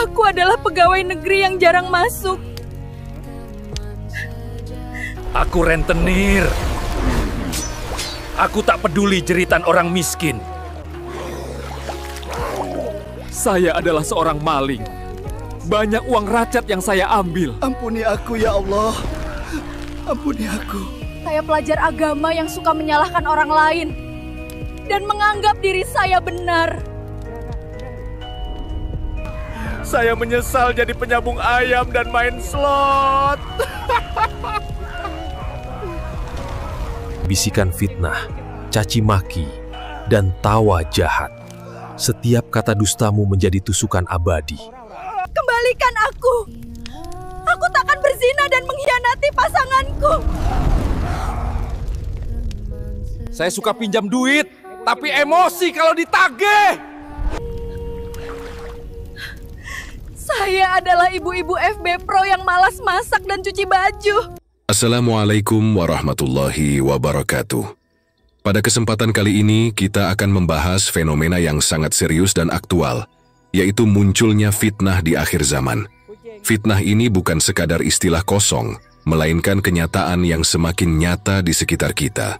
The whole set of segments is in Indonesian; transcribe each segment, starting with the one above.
Aku adalah pegawai negeri yang jarang masuk. Aku rentenir. Aku tak peduli jeritan orang miskin. Saya adalah seorang maling. Banyak uang racat yang saya ambil. Ampuni aku ya Allah. Ampuni aku. Saya pelajar agama yang suka menyalahkan orang lain dan menganggap diri saya benar. Saya menyesal jadi penyambung ayam dan main slot. Bisikan fitnah, caci maki, dan tawa jahat. Setiap kata dustamu menjadi tusukan abadi. Kembalikan aku. Aku takkan berzina dan mengkhianati pasanganku. Saya suka pinjam duit, tapi emosi kalau ditagih. Saya adalah ibu-ibu FB Pro yang malas masak dan cuci baju. Assalamualaikum warahmatullahi wabarakatuh. Pada kesempatan kali ini, kita akan membahas fenomena yang sangat serius dan aktual, yaitu munculnya fitnah di akhir zaman. Fitnah ini bukan sekadar istilah kosong, melainkan kenyataan yang semakin nyata di sekitar kita.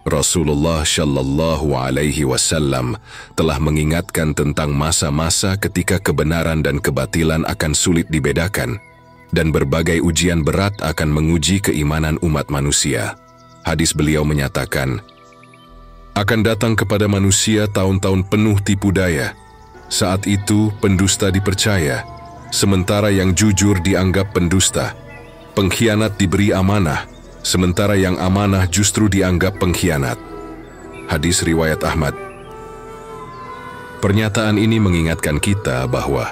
Rasulullah Shallallahu Alaihi Wasallam telah mengingatkan tentang masa-masa ketika kebenaran dan kebatilan akan sulit dibedakan, dan berbagai ujian berat akan menguji keimanan umat manusia. Hadis beliau menyatakan, akan datang kepada manusia tahun-tahun penuh tipu daya. Saat itu pendusta dipercaya, sementara yang jujur dianggap pendusta. Pengkhianat diberi amanah, sementara yang amanah justru dianggap pengkhianat. Hadis riwayat Ahmad. Pernyataan ini mengingatkan kita bahwa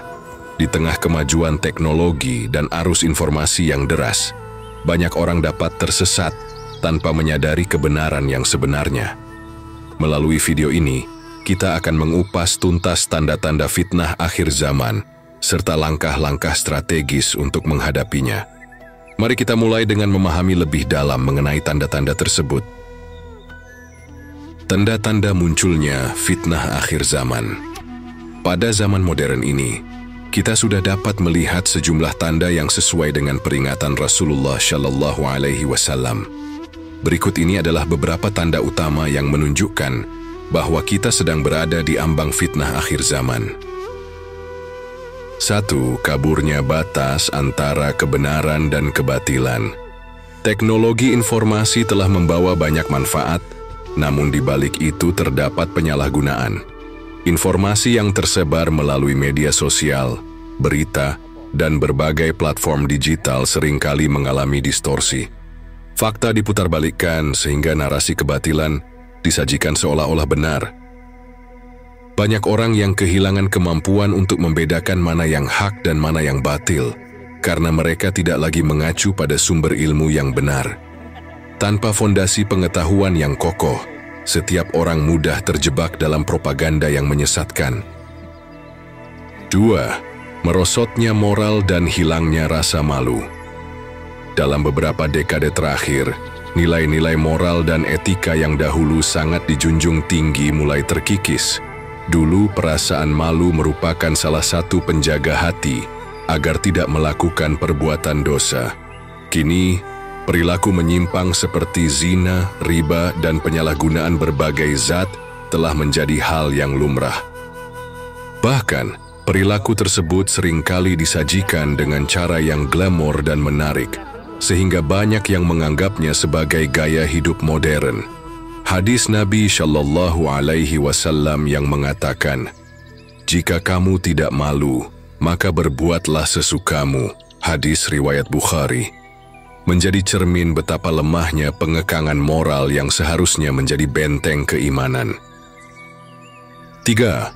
di tengah kemajuan teknologi dan arus informasi yang deras, banyak orang dapat tersesat tanpa menyadari kebenaran yang sebenarnya. Melalui video ini, kita akan mengupas tuntas tanda-tanda fitnah akhir zaman, serta langkah-langkah strategis untuk menghadapinya. Mari kita mulai dengan memahami lebih dalam mengenai tanda-tanda tersebut. Tanda-tanda munculnya fitnah akhir zaman. Pada zaman modern ini, kita sudah dapat melihat sejumlah tanda yang sesuai dengan peringatan Rasulullah Shallallahu Alaihi Wasallam. Berikut ini adalah beberapa tanda utama yang menunjukkan bahwa kita sedang berada di ambang fitnah akhir zaman. 1. Kaburnya batas antara kebenaran dan kebatilan. Teknologi informasi telah membawa banyak manfaat, namun di balik itu terdapat penyalahgunaan. Informasi yang tersebar melalui media sosial, berita, dan berbagai platform digital seringkali mengalami distorsi. Fakta diputarbalikkan sehingga narasi kebatilan disajikan seolah-olah benar. Banyak orang yang kehilangan kemampuan untuk membedakan mana yang hak dan mana yang batil, karena mereka tidak lagi mengacu pada sumber ilmu yang benar. Tanpa fondasi pengetahuan yang kokoh, setiap orang mudah terjebak dalam propaganda yang menyesatkan. 2. Merosotnya moral dan hilangnya rasa malu. Dalam beberapa dekade terakhir, nilai-nilai moral dan etika yang dahulu sangat dijunjung tinggi mulai terkikis. Dulu perasaan malu merupakan salah satu penjaga hati agar tidak melakukan perbuatan dosa. Kini, perilaku menyimpang seperti zina, riba, dan penyalahgunaan berbagai zat telah menjadi hal yang lumrah. Bahkan, perilaku tersebut seringkali disajikan dengan cara yang glamor dan menarik, sehingga banyak yang menganggapnya sebagai gaya hidup modern. Hadis Nabi Shallallahu Alaihi Wasallam yang mengatakan, jika kamu tidak malu, maka berbuatlah sesukamu. Hadis riwayat Bukhari. Menjadi cermin betapa lemahnya pengekangan moral yang seharusnya menjadi benteng keimanan. 3.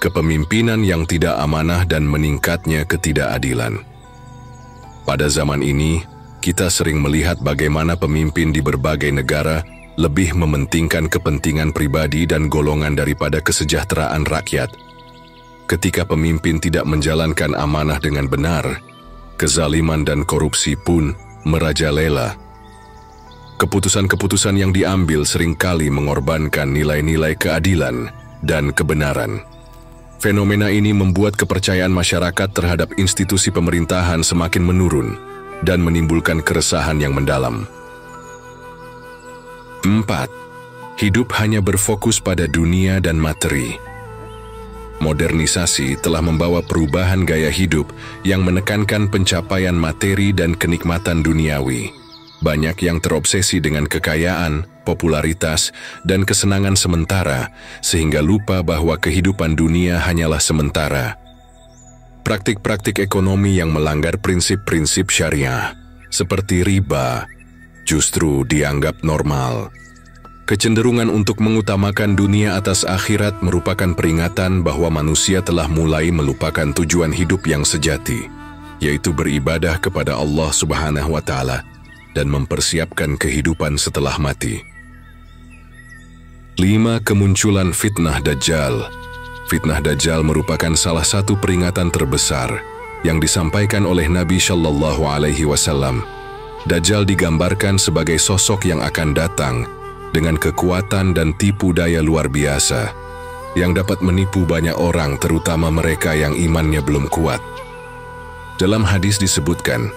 Kepemimpinan yang tidak amanah dan meningkatnya ketidakadilan. Pada zaman ini, kita sering melihat bagaimana pemimpin di berbagai negara lebih mementingkan kepentingan pribadi dan golongan daripada kesejahteraan rakyat. Ketika pemimpin tidak menjalankan amanah dengan benar, kezaliman dan korupsi pun merajalela. Keputusan-keputusan yang diambil seringkali mengorbankan nilai-nilai keadilan dan kebenaran. Fenomena ini membuat kepercayaan masyarakat terhadap institusi pemerintahan semakin menurun dan menimbulkan keresahan yang mendalam. 4. Hidup hanya berfokus pada dunia dan materi. Modernisasi telah membawa perubahan gaya hidup yang menekankan pencapaian materi dan kenikmatan duniawi. Banyak yang terobsesi dengan kekayaan, popularitas, dan kesenangan sementara, sehingga lupa bahwa kehidupan dunia hanyalah sementara. Praktik-praktik ekonomi yang melanggar prinsip-prinsip syariah, seperti riba, justru dianggap normal. Kecenderungan untuk mengutamakan dunia atas akhirat merupakan peringatan bahwa manusia telah mulai melupakan tujuan hidup yang sejati, yaitu beribadah kepada Allah Subhanahu wa Ta'ala dan mempersiapkan kehidupan setelah mati. 5. Kemunculan fitnah Dajjal. Fitnah Dajjal merupakan salah satu peringatan terbesar yang disampaikan oleh Nabi Shallallahu Alaihi Wasallam. Dajjal digambarkan sebagai sosok yang akan datang dengan kekuatan dan tipu daya luar biasa yang dapat menipu banyak orang, terutama mereka yang imannya belum kuat. Dalam hadis disebutkan,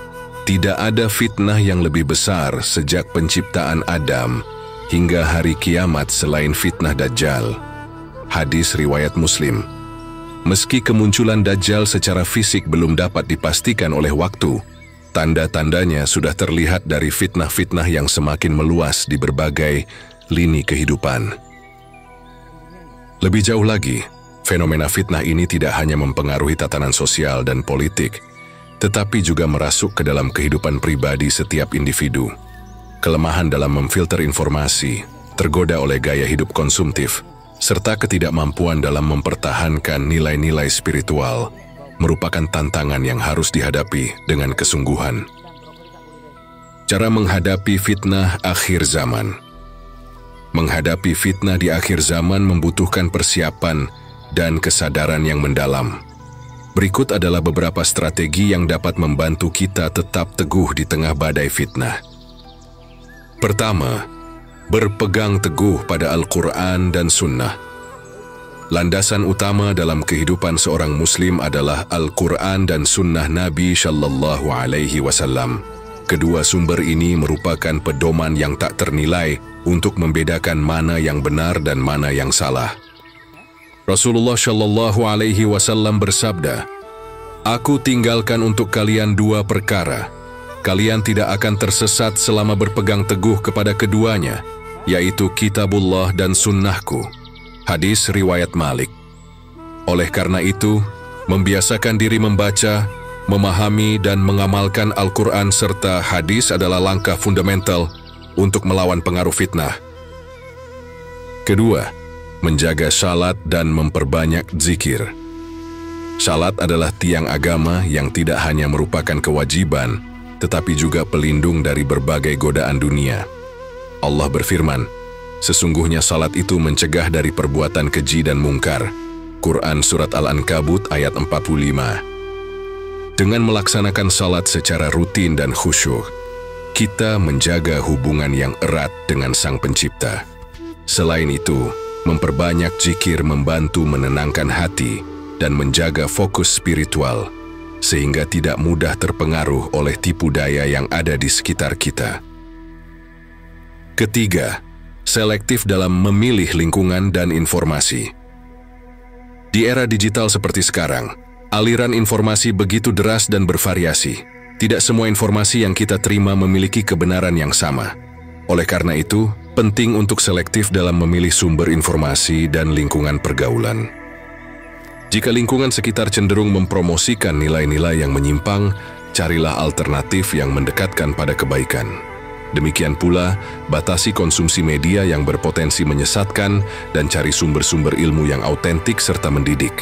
tidak ada fitnah yang lebih besar sejak penciptaan Adam hingga hari kiamat selain fitnah Dajjal. Hadis riwayat Muslim. Meski kemunculan Dajjal secara fisik belum dapat dipastikan oleh waktu, tanda-tandanya sudah terlihat dari fitnah-fitnah yang semakin meluas di berbagai lini kehidupan. Lebih jauh lagi, fenomena fitnah ini tidak hanya mempengaruhi tatanan sosial dan politik, tetapi juga merasuk ke dalam kehidupan pribadi setiap individu. Kelemahan dalam memfilter informasi, tergoda oleh gaya hidup konsumtif, serta ketidakmampuan dalam mempertahankan nilai-nilai spiritual merupakan tantangan yang harus dihadapi dengan kesungguhan. Cara menghadapi fitnah akhir zaman. Menghadapi fitnah di akhir zaman membutuhkan persiapan dan kesadaran yang mendalam. Berikut adalah beberapa strategi yang dapat membantu kita tetap teguh di tengah badai fitnah. Pertama, berpegang teguh pada Al-Quran dan Sunnah. Landasan utama dalam kehidupan seorang Muslim adalah Al-Quran dan Sunnah Nabi Shallallahu Alaihi Wasallam. Kedua sumber ini merupakan pedoman yang tak ternilai untuk membedakan mana yang benar dan mana yang salah. Rasulullah Shallallahu Alaihi Wasallam bersabda, "Aku tinggalkan untuk kalian dua perkara. Kalian tidak akan tersesat selama berpegang teguh kepada keduanya, yaitu Kitabullah dan Sunnahku." Hadis riwayat Malik. Oleh karena itu, membiasakan diri membaca, memahami dan mengamalkan Al-Quran serta hadis adalah langkah fundamental untuk melawan pengaruh fitnah. Kedua, menjaga salat dan memperbanyak zikir. Salat adalah tiang agama yang tidak hanya merupakan kewajiban, tetapi juga pelindung dari berbagai godaan dunia. Allah berfirman, "Sesungguhnya salat itu mencegah dari perbuatan keji dan mungkar." Quran Surat Al-Ankabut ayat 45. Dengan melaksanakan salat secara rutin dan khusyuk, kita menjaga hubungan yang erat dengan Sang Pencipta. Selain itu, memperbanyak zikir membantu menenangkan hati dan menjaga fokus spiritual, sehingga tidak mudah terpengaruh oleh tipu daya yang ada di sekitar kita. Ketiga, selektif dalam memilih lingkungan dan informasi. Di era digital seperti sekarang, aliran informasi begitu deras dan bervariasi. Tidak semua informasi yang kita terima memiliki kebenaran yang sama. Oleh karena itu, penting untuk selektif dalam memilih sumber informasi dan lingkungan pergaulan. Jika lingkungan sekitar cenderung mempromosikan nilai-nilai yang menyimpang, carilah alternatif yang mendekatkan pada kebaikan. Demikian pula, batasi konsumsi media yang berpotensi menyesatkan dan cari sumber-sumber ilmu yang autentik serta mendidik.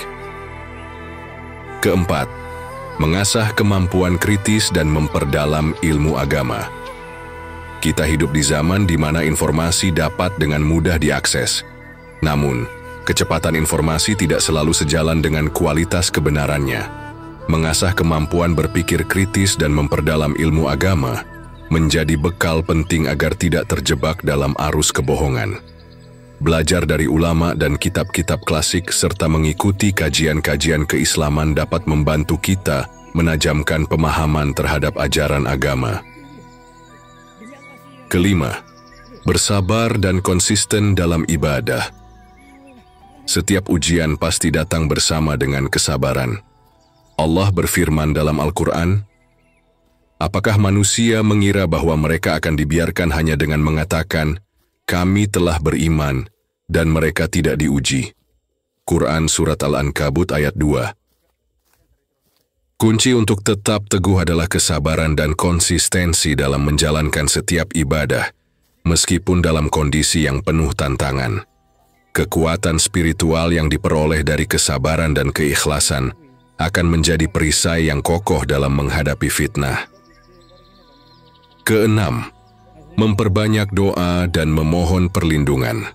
Keempat, mengasah kemampuan kritis dan memperdalam ilmu agama. Kita hidup di zaman di mana informasi dapat dengan mudah diakses. Namun, kecepatan informasi tidak selalu sejalan dengan kualitas kebenarannya. Mengasah kemampuan berpikir kritis dan memperdalam ilmu agama menjadi bekal penting agar tidak terjebak dalam arus kebohongan. belajar dari ulama dan kitab-kitab klasik serta mengikuti kajian-kajian keislaman dapat membantu kita menajamkan pemahaman terhadap ajaran agama. Kelima, bersabar dan konsisten dalam ibadah. Setiap ujian pasti datang bersama dengan kesabaran. Allah berfirman dalam Al-Quran, "Apakah manusia mengira bahwa mereka akan dibiarkan hanya dengan mengatakan, 'Kami telah beriman,' dan mereka tidak diuji?" Quran Surat Al-Ankabut ayat 2. Kunci untuk tetap teguh adalah kesabaran dan konsistensi dalam menjalankan setiap ibadah, meskipun dalam kondisi yang penuh tantangan. Kekuatan spiritual yang diperoleh dari kesabaran dan keikhlasan akan menjadi perisai yang kokoh dalam menghadapi fitnah. Keenam, memperbanyak doa dan memohon perlindungan.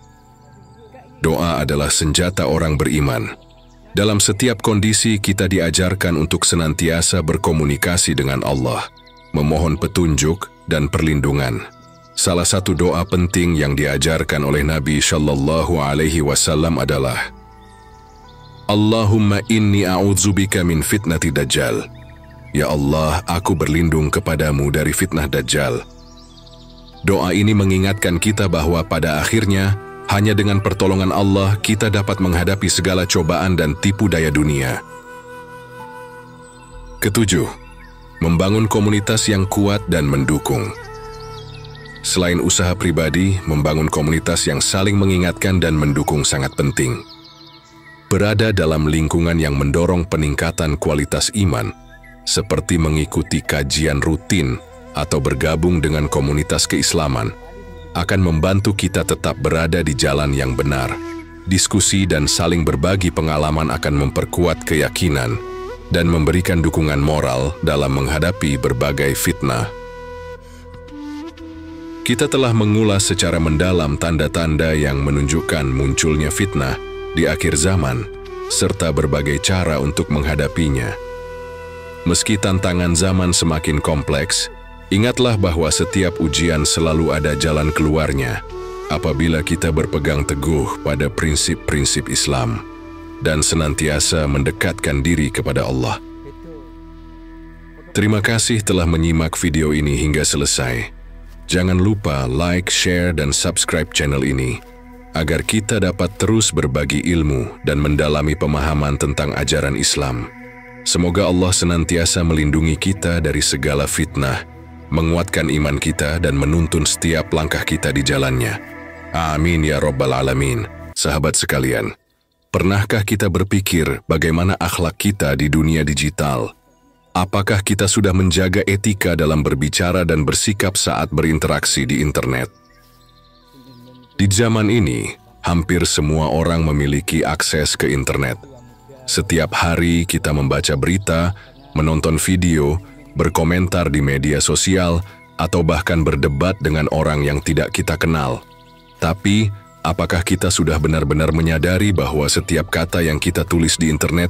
Doa adalah senjata orang beriman. Dalam setiap kondisi kita diajarkan untuk senantiasa berkomunikasi dengan Allah, memohon petunjuk dan perlindungan. Salah satu doa penting yang diajarkan oleh Nabi Shallallahu Alaihi Wasallam adalah, "Allahumma inni a'udzubika min fitnati Dajjal." Ya Allah, aku berlindung kepadamu dari fitnah Dajjal. Doa ini mengingatkan kita bahwa pada akhirnya, hanya dengan pertolongan Allah kita dapat menghadapi segala cobaan dan tipu daya dunia. Ketujuh, membangun komunitas yang kuat dan mendukung. Selain usaha pribadi, membangun komunitas yang saling mengingatkan dan mendukung sangat penting. Berada dalam lingkungan yang mendorong peningkatan kualitas iman, seperti mengikuti kajian rutin atau bergabung dengan komunitas keislaman, akan membantu kita tetap berada di jalan yang benar. Diskusi dan saling berbagi pengalaman akan memperkuat keyakinan dan memberikan dukungan moral dalam menghadapi berbagai fitnah. Kita telah mengulas secara mendalam tanda-tanda yang menunjukkan munculnya fitnah di akhir zaman, serta berbagai cara untuk menghadapinya. Meski tantangan zaman semakin kompleks, ingatlah bahwa setiap ujian selalu ada jalan keluarnya apabila kita berpegang teguh pada prinsip-prinsip Islam dan senantiasa mendekatkan diri kepada Allah. Terima kasih telah menyimak video ini hingga selesai. Jangan lupa like, share, dan subscribe channel ini agar kita dapat terus berbagi ilmu dan mendalami pemahaman tentang ajaran Islam. Semoga Allah senantiasa melindungi kita dari segala fitnah, menguatkan iman kita dan menuntun setiap langkah kita di jalannya. Amin ya Rabbal Alamin. Sahabat sekalian, pernahkah kita berpikir bagaimana akhlak kita di dunia digital? Apakah kita sudah menjaga etika dalam berbicara dan bersikap saat berinteraksi di internet? Di zaman ini, hampir semua orang memiliki akses ke internet. Setiap hari kita membaca berita, menonton video, berkomentar di media sosial, atau bahkan berdebat dengan orang yang tidak kita kenal. Tapi, apakah kita sudah benar-benar menyadari bahwa setiap kata yang kita tulis di internet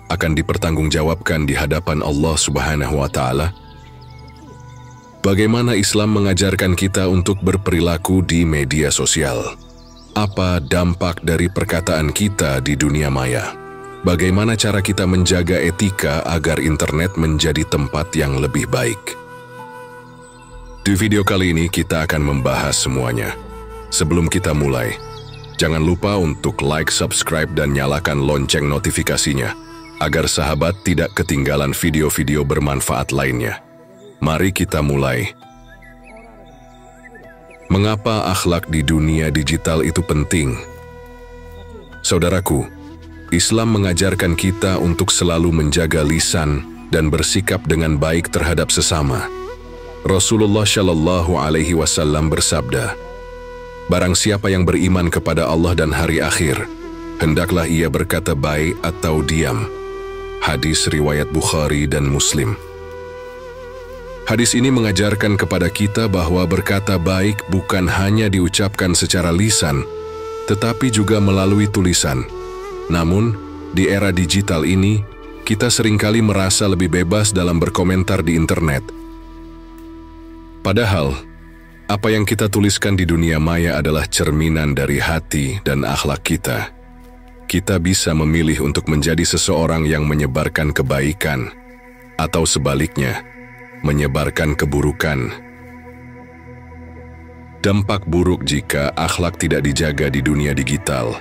akan dipertanggungjawabkan di hadapan Allah Subhanahu wa Ta'ala? Bagaimana Islam mengajarkan kita untuk berperilaku di media sosial? Apa dampak dari perkataan kita di dunia maya? Bagaimana cara kita menjaga etika agar internet menjadi tempat yang lebih baik? Di video kali ini kita akan membahas semuanya. Sebelum kita mulai, jangan lupa untuk like, subscribe, dan nyalakan lonceng notifikasinya agar sahabat tidak ketinggalan video-video bermanfaat lainnya. Mari kita mulai. Mengapa akhlak di dunia digital itu penting? Saudaraku, Islam mengajarkan kita untuk selalu menjaga lisan dan bersikap dengan baik terhadap sesama. Rasulullah Shallallahu Alaihi Wasallam bersabda, "Barang siapa yang beriman kepada Allah dan hari akhir, hendaklah ia berkata baik atau diam." Hadis riwayat Bukhari dan Muslim. Hadis ini mengajarkan kepada kita bahwa berkata baik bukan hanya diucapkan secara lisan, tetapi juga melalui tulisan. Namun, di era digital ini, kita seringkali merasa lebih bebas dalam berkomentar di internet. Padahal, Apa yang kita tuliskan di dunia maya adalah cerminan dari hati dan akhlak kita. Kita bisa memilih untuk menjadi seseorang yang menyebarkan kebaikan, atau sebaliknya, menyebarkan keburukan. Dampak buruk jika akhlak tidak dijaga di dunia digital.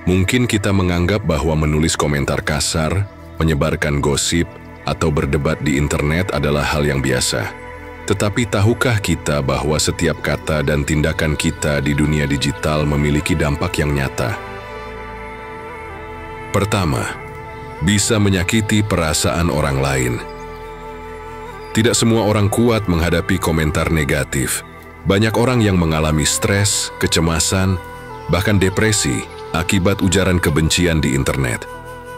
Mungkin kita menganggap bahwa menulis komentar kasar, menyebarkan gosip, atau berdebat di internet adalah hal yang biasa. Tetapi tahukah kita bahwa setiap kata dan tindakan kita di dunia digital memiliki dampak yang nyata? Pertama, bisa menyakiti perasaan orang lain. Tidak semua orang kuat menghadapi komentar negatif. Banyak orang yang mengalami stres, kecemasan, bahkan depresi akibat ujaran kebencian di internet.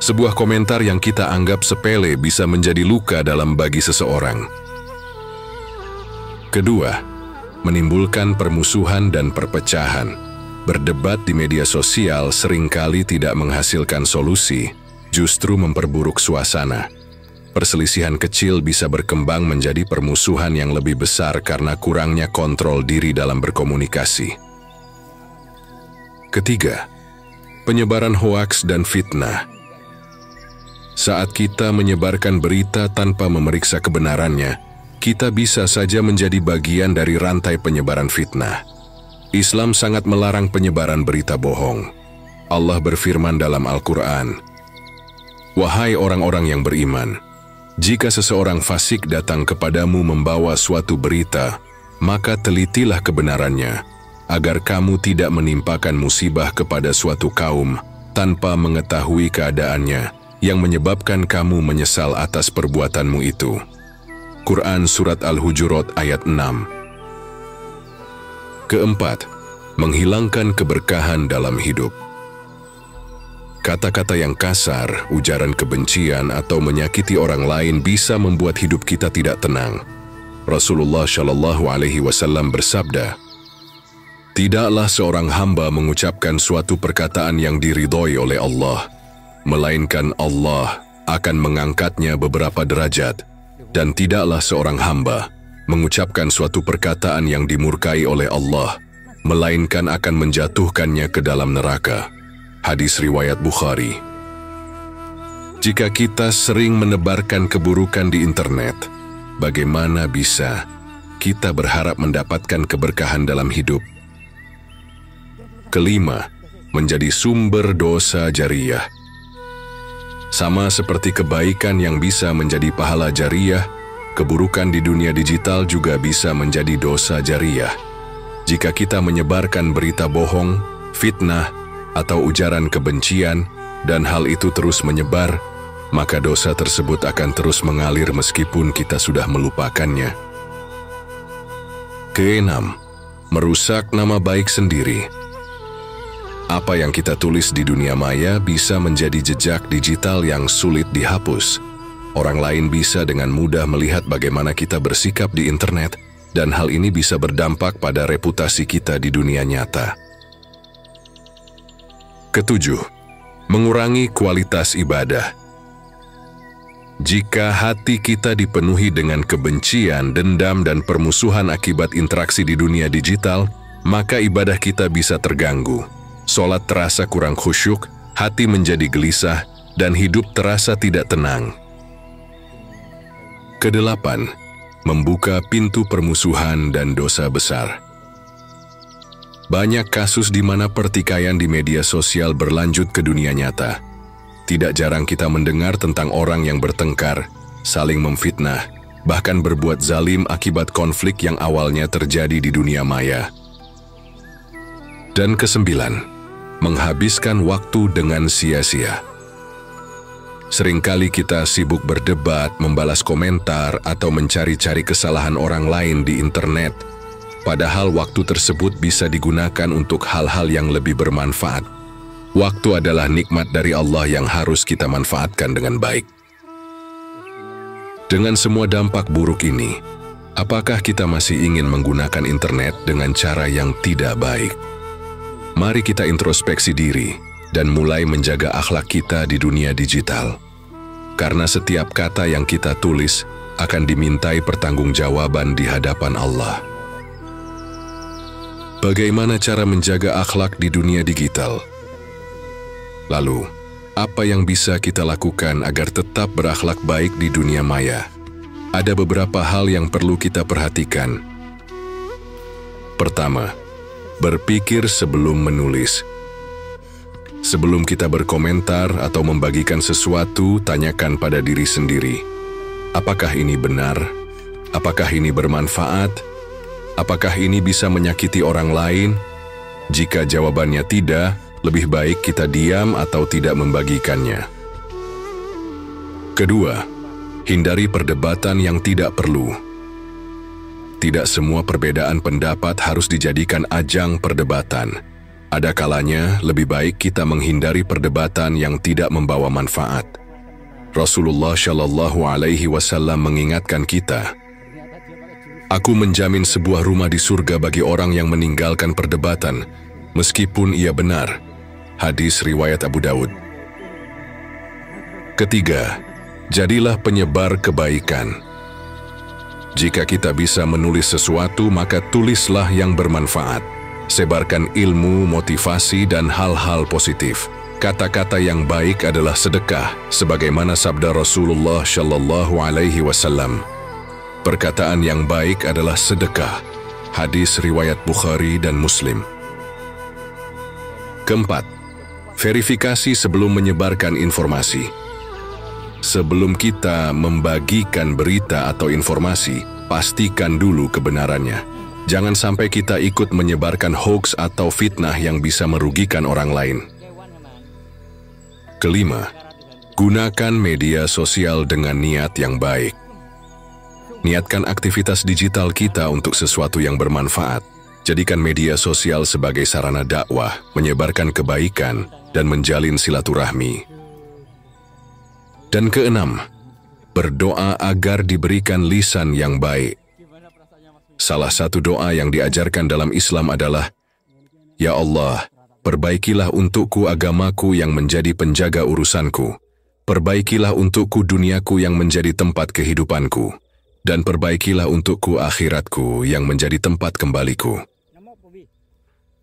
Sebuah komentar yang kita anggap sepele bisa menjadi luka dalam bagi seseorang. Kedua, menimbulkan permusuhan dan perpecahan. Berdebat di media sosial seringkali tidak menghasilkan solusi, justru memperburuk suasana. Perselisihan kecil bisa berkembang menjadi permusuhan yang lebih besar karena kurangnya kontrol diri dalam berkomunikasi. Ketiga, penyebaran hoaks dan fitnah. Saat kita menyebarkan berita tanpa memeriksa kebenarannya, kita bisa saja menjadi bagian dari rantai penyebaran fitnah. Islam sangat melarang penyebaran berita bohong. Allah berfirman dalam Al-Quran, "Wahai orang-orang yang beriman, jika seseorang fasik datang kepadamu membawa suatu berita, maka telitilah kebenarannya, agar kamu tidak menimpakan musibah kepada suatu kaum tanpa mengetahui keadaannya, yang menyebabkan kamu menyesal atas perbuatanmu itu." Quran Surat Al-Hujurat ayat 6. Keempat, menghilangkan keberkahan dalam hidup. Kata-kata yang kasar, ujaran kebencian, atau menyakiti orang lain bisa membuat hidup kita tidak tenang. Rasulullah Shallallahu Alaihi Wasallam bersabda, "Tidaklah seorang hamba mengucapkan suatu perkataan yang diridhoi oleh Allah, melainkan Allah akan mengangkatnya beberapa derajat. Dan tidaklah seorang hamba mengucapkan suatu perkataan yang dimurkai oleh Allah, melainkan akan menjatuhkannya ke dalam neraka." Hadis riwayat Bukhari. Jika kita sering menebarkan keburukan di internet, bagaimana bisa kita berharap mendapatkan keberkahan dalam hidup? Kelima, menjadi sumber dosa jariyah. Sama seperti kebaikan yang bisa menjadi pahala jariyah, keburukan di dunia digital juga bisa menjadi dosa jariyah. Jika kita menyebarkan berita bohong, fitnah, atau ujaran kebencian, dan hal itu terus menyebar, maka dosa tersebut akan terus mengalir meskipun kita sudah melupakannya. Keenam, merusak nama baik sendiri. Apa yang kita tulis di dunia maya bisa menjadi jejak digital yang sulit dihapus. Orang lain bisa dengan mudah melihat bagaimana kita bersikap di internet, dan hal ini bisa berdampak pada reputasi kita di dunia nyata. Ketujuh, mengurangi kualitas ibadah. Jika hati kita dipenuhi dengan kebencian, dendam, dan permusuhan akibat interaksi di dunia digital, maka ibadah kita bisa terganggu. Solat terasa kurang khusyuk, hati menjadi gelisah, dan hidup terasa tidak tenang. Kedelapan, membuka pintu permusuhan dan dosa besar. Banyak kasus di mana pertikaian di media sosial berlanjut ke dunia nyata. Tidak jarang kita mendengar tentang orang yang bertengkar, saling memfitnah, bahkan berbuat zalim akibat konflik yang awalnya terjadi di dunia maya. Dan kesembilan, menghabiskan waktu dengan sia-sia. Seringkali kita sibuk berdebat, membalas komentar, atau mencari-cari kesalahan orang lain di internet, padahal waktu tersebut bisa digunakan untuk hal-hal yang lebih bermanfaat. Waktu adalah nikmat dari Allah yang harus kita manfaatkan dengan baik. Dengan semua dampak buruk ini, apakah kita masih ingin menggunakan internet dengan cara yang tidak baik? Mari kita introspeksi diri dan mulai menjaga akhlak kita di dunia digital. Karena setiap kata yang kita tulis akan dimintai pertanggungjawaban di hadapan Allah. Bagaimana cara menjaga akhlak di dunia digital? Lalu, apa yang bisa kita lakukan agar tetap berakhlak baik di dunia maya? Ada beberapa hal yang perlu kita perhatikan. Pertama, berpikir sebelum menulis. Sebelum kita berkomentar atau membagikan sesuatu, tanyakan pada diri sendiri. Apakah ini benar? Apakah ini bermanfaat? Apakah ini bisa menyakiti orang lain? Jika jawabannya tidak, lebih baik kita diam atau tidak membagikannya. Kedua, hindari perdebatan yang tidak perlu. Tidak semua perbedaan pendapat harus dijadikan ajang perdebatan. Ada kalanya lebih baik kita menghindari perdebatan yang tidak membawa manfaat. Rasulullah Shallallahu Alaihi Wasallam mengingatkan kita, "Aku menjamin sebuah rumah di surga bagi orang yang meninggalkan perdebatan, meskipun ia benar." Hadis riwayat Abu Daud. Ketiga, jadilah penyebar kebaikan. Jika kita bisa menulis sesuatu, maka tulislah yang bermanfaat. Sebarkan ilmu, motivasi, dan hal-hal positif. Kata-kata yang baik adalah sedekah, sebagaimana sabda Rasulullah Shallallahu Alaihi Wasallam. Perkataan yang baik adalah sedekah. Hadis riwayat Bukhari dan Muslim. Keempat, verifikasi sebelum menyebarkan informasi. Sebelum kita membagikan berita atau informasi, pastikan dulu kebenarannya. Jangan sampai kita ikut menyebarkan hoaks atau fitnah yang bisa merugikan orang lain. Kelima, gunakan media sosial dengan niat yang baik. Niatkan aktivitas digital kita untuk sesuatu yang bermanfaat. Jadikan media sosial sebagai sarana dakwah, menyebarkan kebaikan, dan menjalin silaturahmi. Dan keenam, berdoa agar diberikan lisan yang baik. Salah satu doa yang diajarkan dalam Islam adalah, "Ya Allah, perbaikilah untukku agamaku yang menjadi penjaga urusanku. Perbaikilah untukku duniaku yang menjadi tempat kehidupanku. Dan perbaikilah untukku akhiratku yang menjadi tempat kembaliku."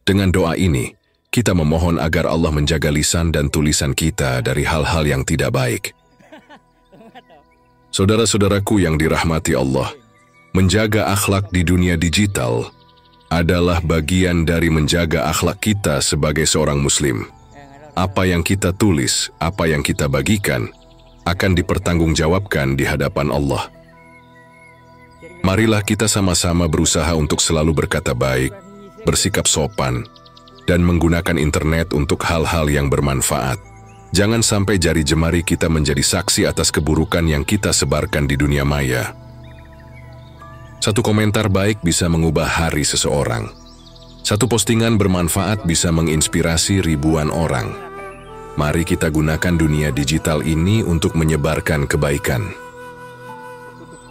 Dengan doa ini, kita memohon agar Allah menjaga lisan dan tulisan kita dari hal-hal yang tidak baik. Saudara-saudaraku yang dirahmati Allah, menjaga akhlak di dunia digital adalah bagian dari menjaga akhlak kita sebagai seorang muslim. Apa yang kita tulis, apa yang kita bagikan, akan dipertanggungjawabkan di hadapan Allah. Marilah kita sama-sama berusaha untuk selalu berkata baik, bersikap sopan, dan menggunakan internet untuk hal-hal yang bermanfaat. Jangan sampai jari jemari kita menjadi saksi atas keburukan yang kita sebarkan di dunia maya. Satu komentar baik bisa mengubah hari seseorang. Satu postingan bermanfaat bisa menginspirasi ribuan orang. Mari kita gunakan dunia digital ini untuk menyebarkan kebaikan.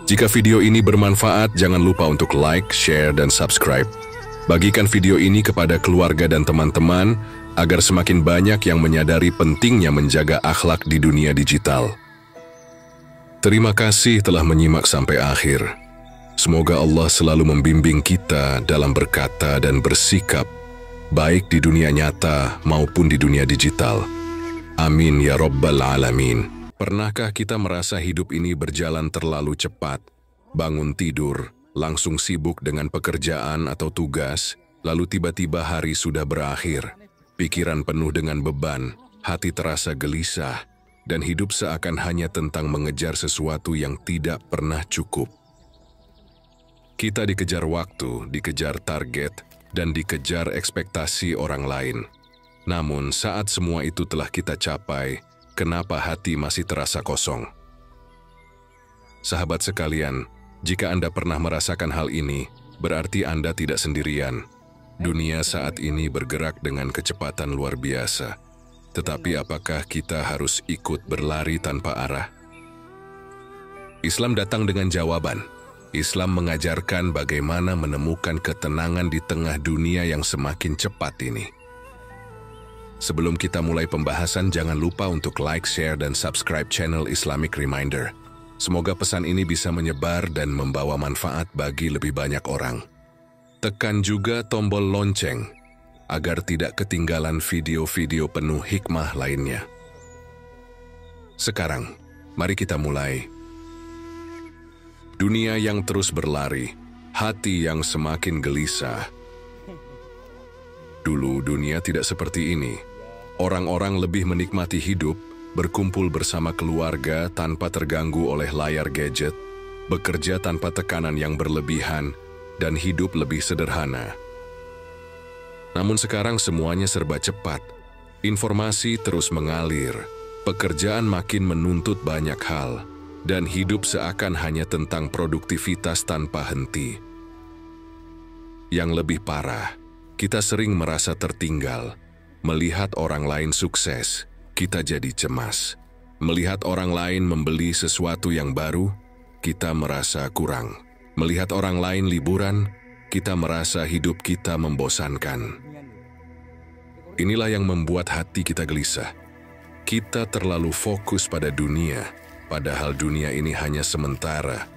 Jika video ini bermanfaat, jangan lupa untuk like, share, dan subscribe. Bagikan video ini kepada keluarga dan teman-teman agar semakin banyak yang menyadari pentingnya menjaga akhlak di dunia digital. Terima kasih telah menyimak sampai akhir. Semoga Allah selalu membimbing kita dalam berkata dan bersikap, baik di dunia nyata maupun di dunia digital. Amin ya Rabbal Alamin. Pernahkah kita merasa hidup ini berjalan terlalu cepat? Bangun tidur, langsung sibuk dengan pekerjaan atau tugas, lalu tiba-tiba hari sudah berakhir. Pikiran penuh dengan beban, hati terasa gelisah, dan hidup seakan hanya tentang mengejar sesuatu yang tidak pernah cukup. Kita dikejar waktu, dikejar target, dan dikejar ekspektasi orang lain. Namun saat semua itu telah kita capai, kenapa hati masih terasa kosong? Sahabat sekalian, jika Anda pernah merasakan hal ini, berarti Anda tidak sendirian. Dunia saat ini bergerak dengan kecepatan luar biasa. Tetapi apakah kita harus ikut berlari tanpa arah? Islam datang dengan jawaban. Islam mengajarkan bagaimana menemukan ketenangan di tengah dunia yang semakin cepat ini. Sebelum kita mulai pembahasan, jangan lupa untuk like, share, dan subscribe channel Islamic Reminder. Semoga pesan ini bisa menyebar dan membawa manfaat bagi lebih banyak orang. Tekan juga tombol lonceng agar tidak ketinggalan video-video penuh hikmah lainnya. Sekarang, mari kita mulai. Dunia yang terus berlari, hati yang semakin gelisah. Dulu dunia tidak seperti ini. Orang-orang lebih menikmati hidup, berkumpul bersama keluarga tanpa terganggu oleh layar gadget, bekerja tanpa tekanan yang berlebihan, dan hidup lebih sederhana. Namun sekarang semuanya serba cepat. Informasi terus mengalir, pekerjaan makin menuntut banyak hal, dan hidup seakan hanya tentang produktivitas tanpa henti. Yang lebih parah, kita sering merasa tertinggal. Melihat orang lain sukses, kita jadi cemas. Melihat orang lain membeli sesuatu yang baru, kita merasa kurang. Melihat orang lain liburan, kita merasa hidup kita membosankan. Inilah yang membuat hati kita gelisah. Kita terlalu fokus pada dunia, padahal dunia ini hanya sementara.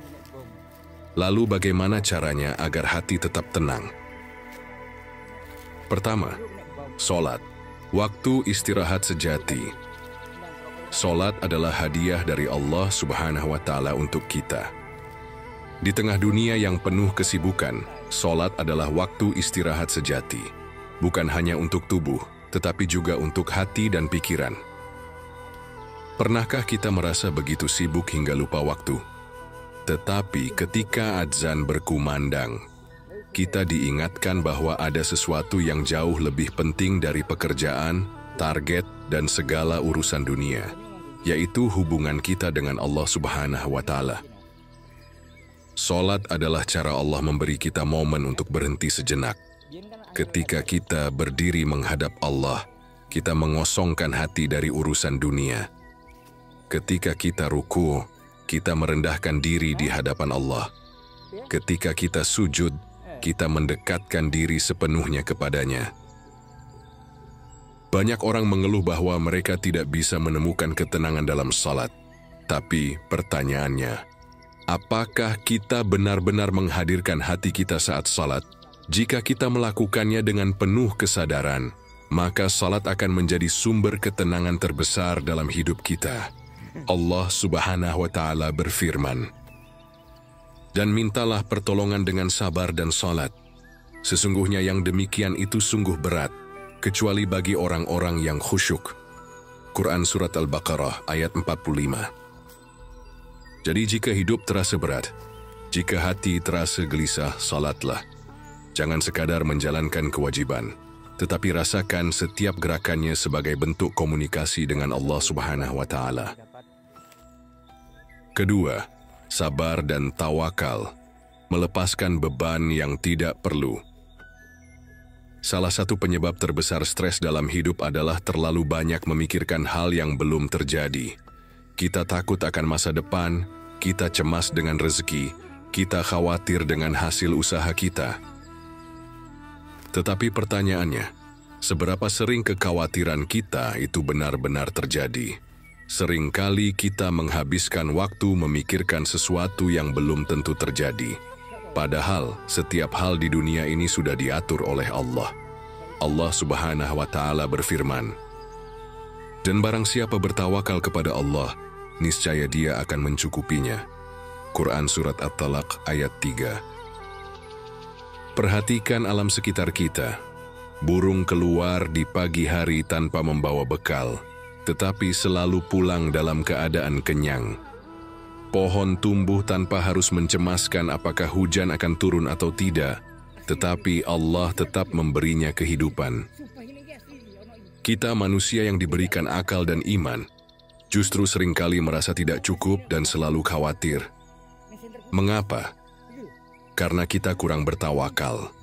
Lalu bagaimana caranya agar hati tetap tenang? Pertama, sholat. Waktu istirahat sejati. Sholat adalah hadiah dari Allah Subhanahu wa Ta'ala untuk kita. Di tengah dunia yang penuh kesibukan, sholat adalah waktu istirahat sejati. Bukan hanya untuk tubuh, tetapi juga untuk hati dan pikiran. Pernahkah kita merasa begitu sibuk hingga lupa waktu? Tetapi ketika adzan berkumandang, kita diingatkan bahwa ada sesuatu yang jauh lebih penting dari pekerjaan, target, dan segala urusan dunia, yaitu hubungan kita dengan Allah Subhanahu wa Ta'ala. Salat adalah cara Allah memberi kita momen untuk berhenti sejenak. Ketika kita berdiri menghadap Allah, kita mengosongkan hati dari urusan dunia. Ketika kita ruku, kita merendahkan diri di hadapan Allah. Ketika kita sujud, kita mendekatkan diri sepenuhnya kepadanya. Banyak orang mengeluh bahwa mereka tidak bisa menemukan ketenangan dalam salat. Tapi pertanyaannya, apakah kita benar-benar menghadirkan hati kita saat salat? Jika kita melakukannya dengan penuh kesadaran, maka salat akan menjadi sumber ketenangan terbesar dalam hidup kita. Allah Subhanahu wa Ta'ala berfirman, "Dan mintalah pertolongan dengan sabar dan salat. Sesungguhnya yang demikian itu sungguh berat, kecuali bagi orang-orang yang khusyuk." Quran Surat Al-Baqarah ayat 45. Jadi jika hidup terasa berat, jika hati terasa gelisah, salatlah. Jangan sekadar menjalankan kewajiban, tetapi rasakan setiap gerakannya sebagai bentuk komunikasi dengan Allah Subhanahu wa Ta'ala. Kedua, sabar dan tawakal, melepaskan beban yang tidak perlu. Salah satu penyebab terbesar stres dalam hidup adalah terlalu banyak memikirkan hal yang belum terjadi. Kita takut akan masa depan, kita cemas dengan rezeki, kita khawatir dengan hasil usaha kita. Tetapi pertanyaannya, seberapa sering kekhawatiran kita itu benar-benar terjadi? Seringkali kita menghabiskan waktu memikirkan sesuatu yang belum tentu terjadi. Padahal setiap hal di dunia ini sudah diatur oleh Allah. Allah Subhanahu wa Ta'ala berfirman, "Dan barang siapa bertawakal kepada Allah, niscaya Dia akan mencukupinya." Quran Surat At-Talaq ayat 3. Perhatikan alam sekitar kita. Burung keluar di pagi hari tanpa membawa bekal, tetapi selalu pulang dalam keadaan kenyang. Pohon tumbuh tanpa harus mencemaskan apakah hujan akan turun atau tidak, tetapi Allah tetap memberinya kehidupan. Kita manusia yang diberikan akal dan iman, justru seringkali merasa tidak cukup dan selalu khawatir. Mengapa? Karena kita kurang bertawakal.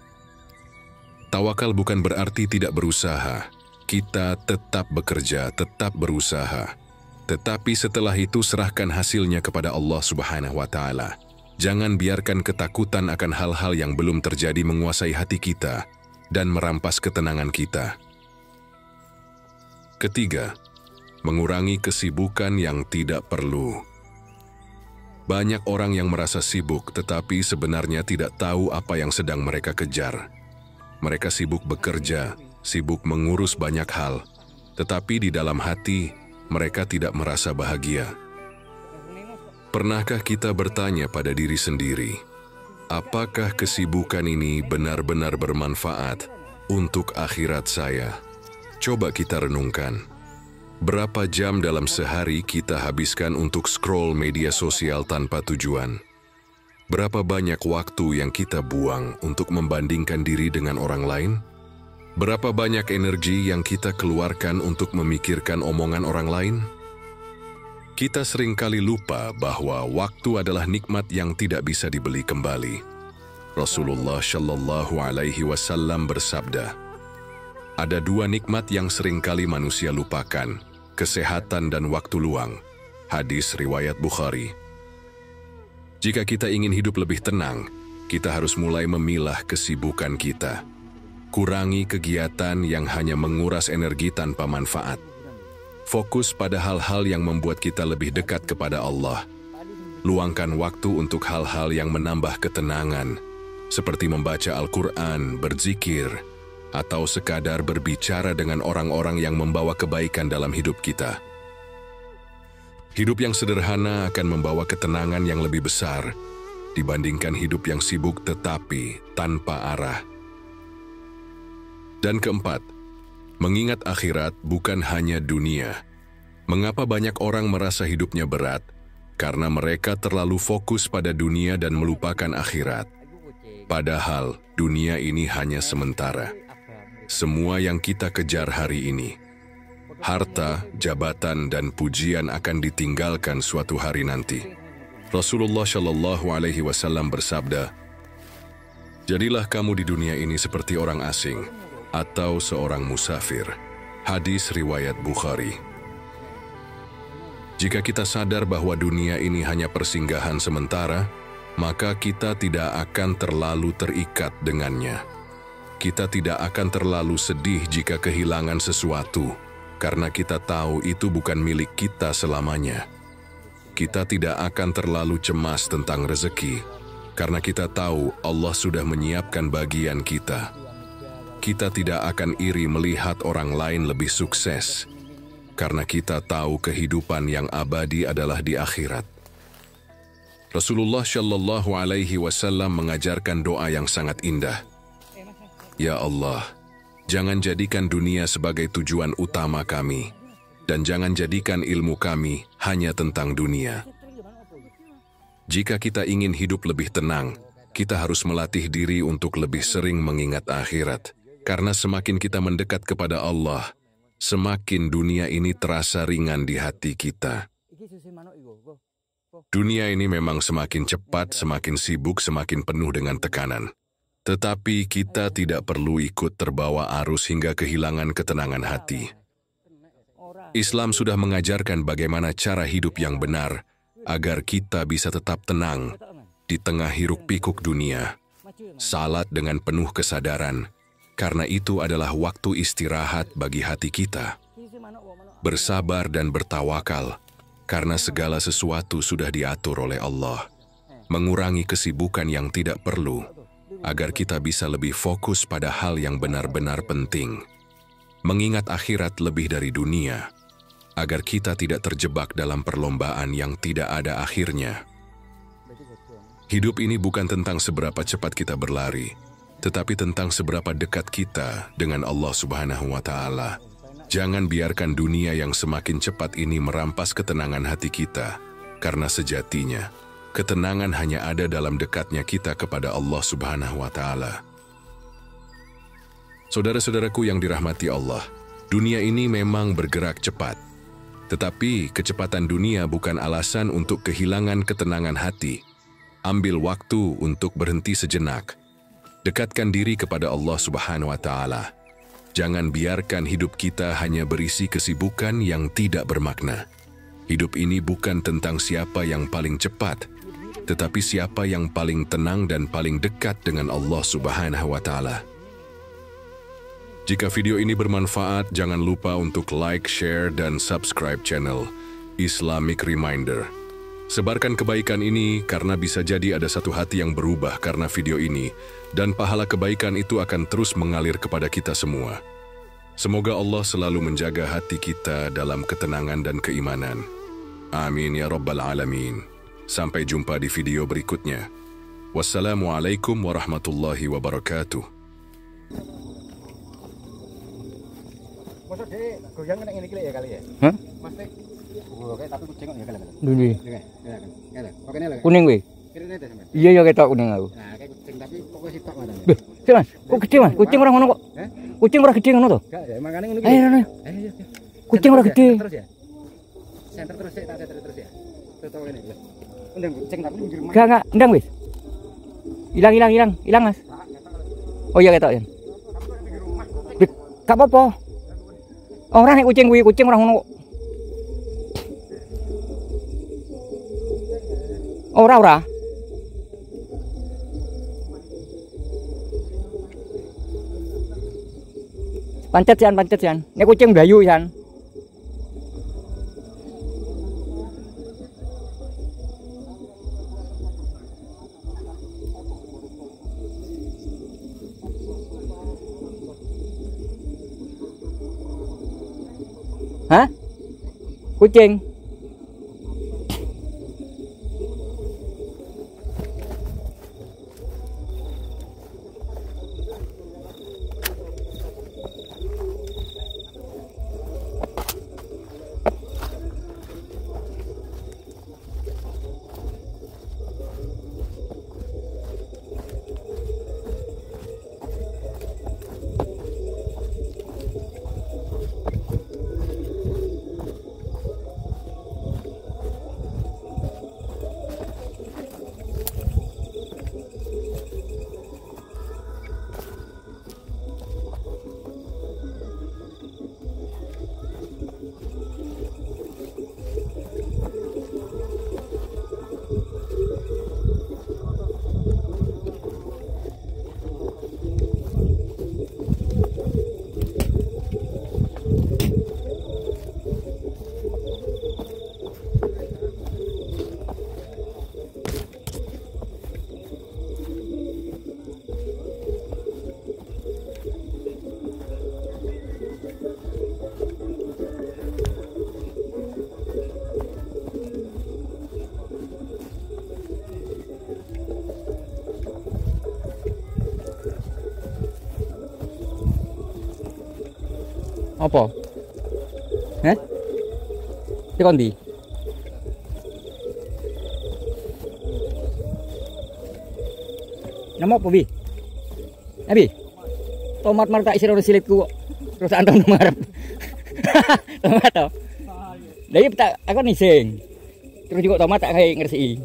Tawakal bukan berarti tidak berusaha. Kita tetap bekerja, tetap berusaha. Tetapi setelah itu serahkan hasilnya kepada Allah Subhanahu wa Ta'ala. Jangan biarkan ketakutan akan hal-hal yang belum terjadi menguasai hati kita dan merampas ketenangan kita. Ketiga, mengurangi kesibukan yang tidak perlu. Banyak orang yang merasa sibuk tetapi sebenarnya tidak tahu apa yang sedang mereka kejar. Mereka sibuk bekerja, sibuk mengurus banyak hal, tetapi di dalam hati mereka tidak merasa bahagia. Pernahkah kita bertanya pada diri sendiri, apakah kesibukan ini benar-benar bermanfaat untuk akhirat saya? Coba kita renungkan. Berapa jam dalam sehari kita habiskan untuk scroll media sosial tanpa tujuan? Berapa banyak waktu yang kita buang untuk membandingkan diri dengan orang lain? Berapa banyak energi yang kita keluarkan untuk memikirkan omongan orang lain? Kita seringkali lupa bahwa waktu adalah nikmat yang tidak bisa dibeli kembali. Rasulullah Shallallahu Alaihi Wasallam bersabda, ada dua nikmat yang seringkali manusia lupakan, kesehatan dan waktu luang. Hadis riwayat Bukhari. Jika kita ingin hidup lebih tenang, kita harus mulai memilah kesibukan kita. Kurangi kegiatan yang hanya menguras energi tanpa manfaat. Fokus pada hal-hal yang membuat kita lebih dekat kepada Allah. Luangkan waktu untuk hal-hal yang menambah ketenangan, seperti membaca Al-Quran, berzikir, atau sekadar berbicara dengan orang-orang yang membawa kebaikan dalam hidup kita. Hidup yang sederhana akan membawa ketenangan yang lebih besar dibandingkan hidup yang sibuk tetapi tanpa arah. Dan keempat, mengingat akhirat bukan hanya dunia. Mengapa banyak orang merasa hidupnya berat? Karena mereka terlalu fokus pada dunia dan melupakan akhirat. Padahal dunia ini hanya sementara. Semua yang kita kejar hari ini, harta, jabatan, dan pujian akan ditinggalkan suatu hari nanti. Rasulullah Shallallahu Alaihi Wasallam bersabda, jadilah kamu di dunia ini seperti orang asing atau seorang musafir. Hadis riwayat Bukhari. Jika kita sadar bahwa dunia ini hanya persinggahan sementara, maka kita tidak akan terlalu terikat dengannya. Kita tidak akan terlalu sedih jika kehilangan sesuatu, karena kita tahu itu bukan milik kita selamanya. Kita tidak akan terlalu cemas tentang rezeki, karena kita tahu Allah sudah menyiapkan bagian kita. Kita tidak akan iri melihat orang lain lebih sukses, karena kita tahu kehidupan yang abadi adalah di akhirat. Rasulullah Shallallahu Alaihi Wasallam mengajarkan doa yang sangat indah. Ya Allah, jangan jadikan dunia sebagai tujuan utama kami, dan jangan jadikan ilmu kami hanya tentang dunia. Jika kita ingin hidup lebih tenang, kita harus melatih diri untuk lebih sering mengingat akhirat, karena semakin kita mendekat kepada Allah, semakin dunia ini terasa ringan di hati kita. Dunia ini memang semakin cepat, semakin sibuk, semakin penuh dengan tekanan. Tetapi kita tidak perlu ikut terbawa arus hingga kehilangan ketenangan hati. Islam sudah mengajarkan bagaimana cara hidup yang benar agar kita bisa tetap tenang di tengah hiruk-pikuk dunia. Salat dengan penuh kesadaran, karena itu adalah waktu istirahat bagi hati kita. Bersabar dan bertawakal, karena segala sesuatu sudah diatur oleh Allah. Mengurangi kesibukan yang tidak perlu, agar kita bisa lebih fokus pada hal yang benar-benar penting. Mengingat akhirat lebih dari dunia, agar kita tidak terjebak dalam perlombaan yang tidak ada akhirnya. Hidup ini bukan tentang seberapa cepat kita berlari, tetapi tentang seberapa dekat kita dengan Allah Subhanahu wa Ta'ala. Jangan biarkan dunia yang semakin cepat ini merampas ketenangan hati kita, karena sejatinya ketenangan hanya ada dalam dekatnya kita kepada Allah Subhanahu wa Ta'ala. Saudara-saudaraku yang dirahmati Allah, dunia ini memang bergerak cepat. Tetapi kecepatan dunia bukan alasan untuk kehilangan ketenangan hati. Ambil waktu untuk berhenti sejenak. Dekatkan diri kepada Allah Subhanahu wa Ta'ala. Jangan biarkan hidup kita hanya berisi kesibukan yang tidak bermakna. Hidup ini bukan tentang siapa yang paling cepat, tetapi siapa yang paling tenang dan paling dekat dengan Allah Subhanahu wa Ta'ala. Jika video ini bermanfaat, jangan lupa untuk like, share, dan subscribe channel Islamic Reminder. Sebarkan kebaikan ini karena bisa jadi ada satu hati yang berubah karena video ini dan pahala kebaikan itu akan terus mengalir kepada kita semua. Semoga Allah selalu menjaga hati kita dalam ketenangan dan keimanan. Amin ya Rabbal Alamin. Sampai jumpa di video berikutnya. Wassalamualaikum warahmatullahi wabarakatuh. Masa dek goyang kena ngene iki ya kali ya? Hah? Mas Dek. Kayak tapi kucing kok ya kali. Dundi. Ya kan. Ya. Pokoknya lah. Kuning weh. Kirine deh sampean. Iya ya ketok kuning aku. Nah, kayak kucing tapi pokoknya sitok ngoten. Beh, sih Mas. Kok gede Mas? Kucing ora ngono kok. Hah? Kucing ora gede ngono to? Enggak ya, makane ngono iki. Ayo Rono. Ayo. Kucing ora gede. Terus ya. Center terus ya, tak center terus ya. Tutup ini. Undang kucing tapi pinggir rumah. Enggak, ndang wis. Hilang Mas. Oh iya ketok ya. Beh, gak apa-apa. Ora nek kucing kuwi, kucing ora ngono kok. Ora. Pancet sian. Nek kucing bayu sian. Hah? Kucing. Apa? Heh? Iki kondi? Nama apa, Bi? Abi? Tomat mar tak isi ora silitku kok. Terus anteng ngarep. Tomat to. Lah iki tak aku nising. Terus juga tomat tak kayak ngresiki.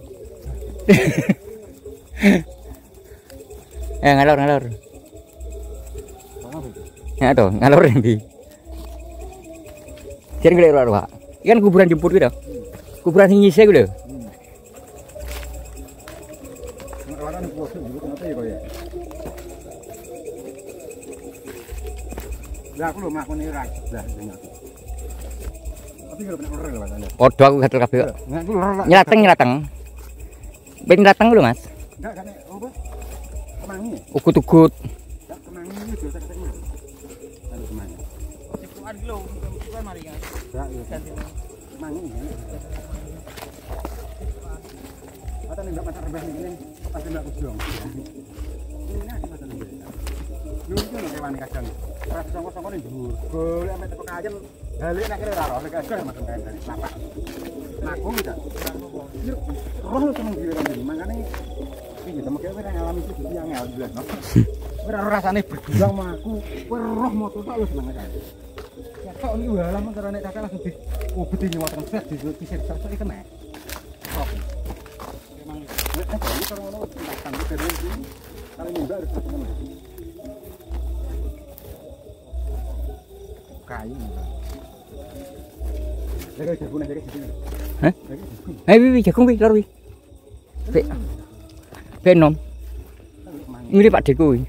Ngalor. Ya to, ngalor ndi. Jangan gede roh. Ikan kuburan jemput gitu. Kuburan tinggi saya gitu. Lah aku lho makune ra. Lah tapi kalau bener lho Mas. Podo aku gatel kabeh kok. Nyelateng. Ben datang lho Mas. Enggak kan apa? Kemangi. Ugut-ugut. Enggak kemangi iki biasa ketemu. Kalau kemangi. Cikuan lho, cikuan mari kan. Enggak ya. Kemangi. Mata nek pacar rebah iki pasti ndak kujong. Ini nek mata nek. Yo iki lho kewan kadang. Ora songko-songko ning dhuwur. Golek ame teko kajen. Balik nek kira ora nek kadang macam kayak lapak. Aku gitu. Roh lu seneng dhewe kan mangane iki temen kowe ora ngalami iki yang alhamdulillah. Ora rasane berjuang sama aku, kowe roh moto tak lu seneng kan. Ya kok iki walah men karena nek kakak langsung di ubedi nyuwatan set di kisir sak iki kena. Memang nek iki karo ngono tindakan iki dari iki kali nyembah harus ketemu. Kayu. Jaga jagung jaga jagung. Hah? Wi jagung wi lor wi. Benom. Mirip Pak Deku wi.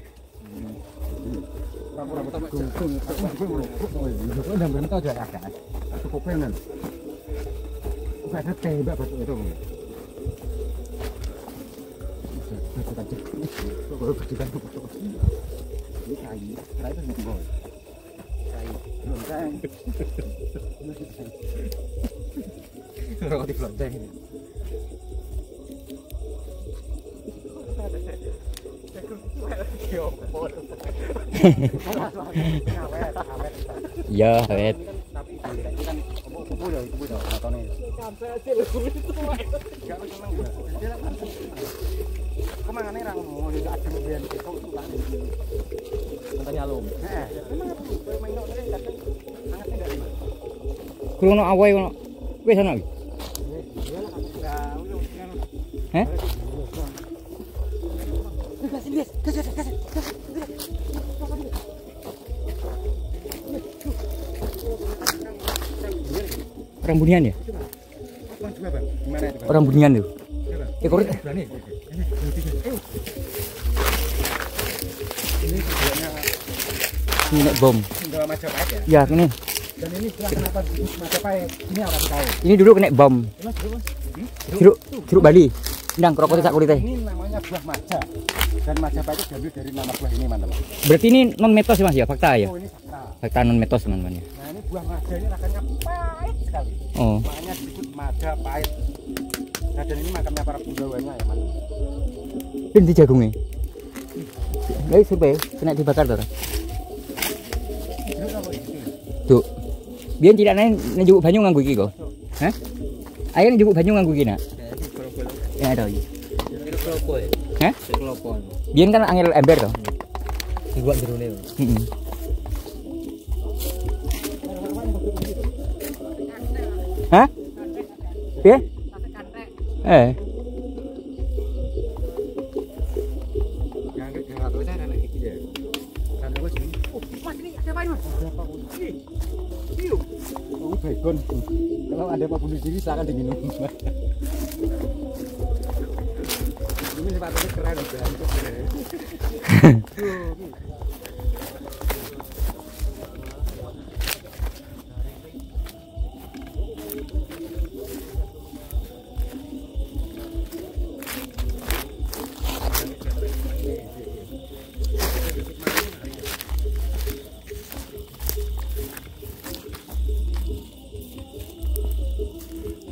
Ini kayu itu nembol. Kayu, lonteng. Roti lonteng. Iya, awet. Tapi ini kan kubu dah matone. Kemangane ra ngono, yo adem ben kok tak. Tanya lu. Heeh. Memang aku main nok kadang sangatnya enggak lima. Kulo no awai ono. Wis ana iki. Heh? Orang Bunian ya? Orang Bunian tuh. Korek. Ini nek bom. Bawa Majapahit ya? Ya, ini. Dan ini setelah kenapa Majapahit? Ini apa tahu? Ini dulu kena bom. Jeruk Bali. Ndang krokotil sak kulite. Ini namanya buah maja. Dan Majapahit itu diambil dari nama buah ini, teman-teman. Berarti ini non metos ya Mas ya, fakta ya? Oh, ini fakta. Fakta non metos teman-teman ya. Nah, ini buah maja ini rasanya pahit sekali. Oh. Makanya disebut maja pahit. Nah, dan ini makamnya para pundawanya ya, teman. Dan di jagungnya. Lagi survei, kena dibakar tuh. Tuh. Biar tidak naik njupuk banyu nganggo iki kok. Hah? Ayo njupuk banyu nganggo iki nak. Ya ada iki. Hah? Biar kan angel ember toh. Dibuat jerone. Heeh. Hah? Piye? Baygon. Kalau Anda mau bunuh diri silakan diminum. Ini sepatunya keren banget.